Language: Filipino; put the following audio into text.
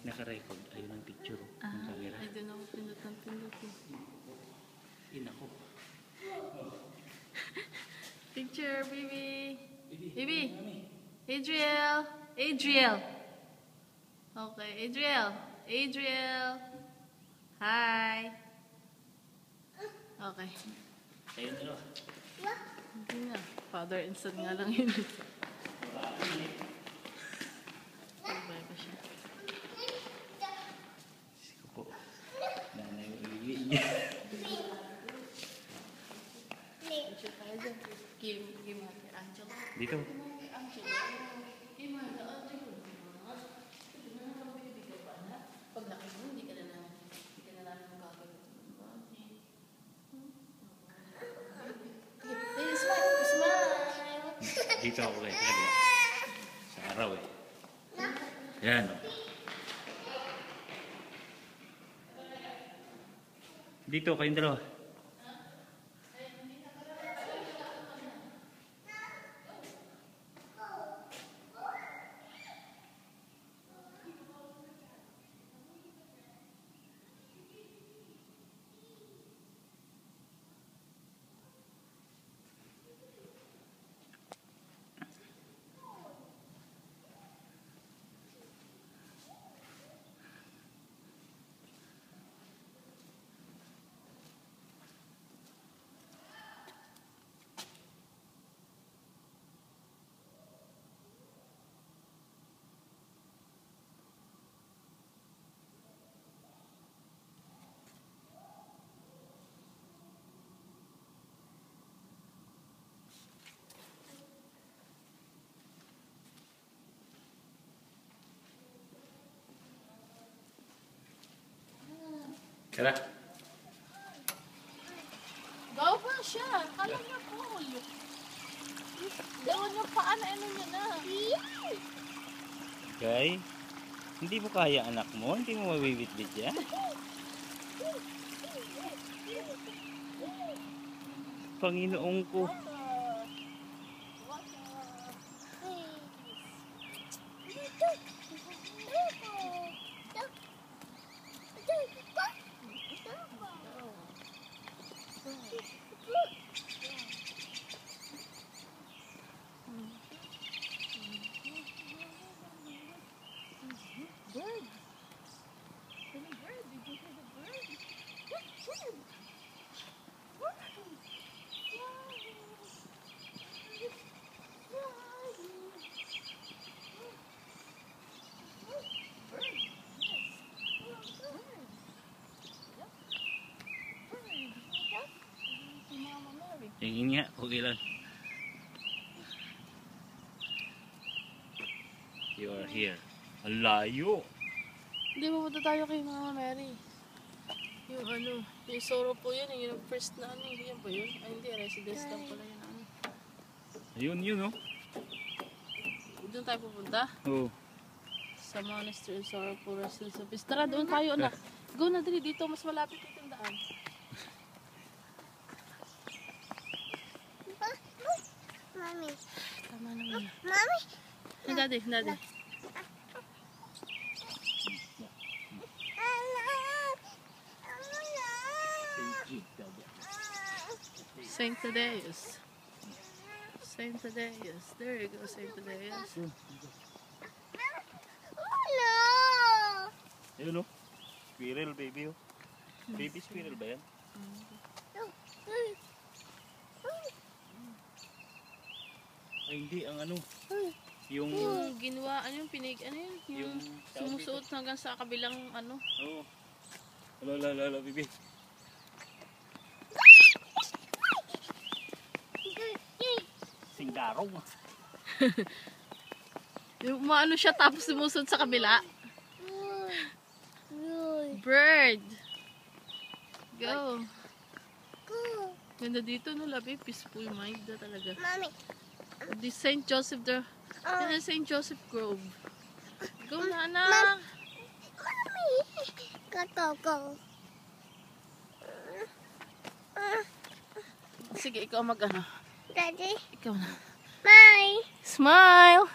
Kahit naka-record, ayun ang picture ng camera. Ay, doon ako pinutang-pinut eh. Inako. Picture, baby. Baby. Adriel. Adriel. Okay, Adriel. Adriel. Hi. Okay. Ayun na. Hindi na. Father and son nga lang yun. Sabay pa siya. Siko po. Nanay yung iwi niya. Picture tayo dyan. Game natin. Angel. Dito. Angel. Game natin. Angel. Pag nakita mo, hindi ka na namin magkakaroon. Hey, smile! Smile! Dito ako kayo. Sa araw eh. Yan. Dito kayong dalawa. Tara. Gaw pa siya. Kala niya cool. Gawa niya paan. Ano niya na? Okay. Hindi mo kaya anak mo? Hindi mo mabibitbit yan? Panginoon ko. Bird. There's a bird. Did you hear the bird? Tingin nga, okay lang. You are here. Ang layo. Hindi, pupunta tayo kay Mama Mary. Yung ano, yung Soro po yun, yung first na ano, yan ba yun? Ay hindi, residence lang pala yun. Ano. Ayun, yun oh. Doon tayo pupunta? Oo. Sa Monastery of Soro po Residence Office. Tara, doon tayo anak. Go na dali dito, mas malapit itong daan. Mami. Tama naman. Mami. Daddy, daddy. Saint Thaddeus. Saint Thaddeus. There you go, Saint Thaddeus. Hello. Ayun oh. Squirrel, baby oh. Baby squirrel ba yan? Ay hindi, ang ano. Yung ginawa, ano yung pinig, ano yun? Yung sumusuot hanggang sa kabilang ano. Oo. Lala, baby. Singdarong. Yung maano siya tapos sumusunod sa kabila. Bird. Go. Ganda dito no, labi. Peaceful mind na talaga. Mami. The St. Joseph the St. Joseph Grove. Go na anak. Mami. Go. Sige, ikaw mag ano. Daddy. Ikaw na. Bye. Smile.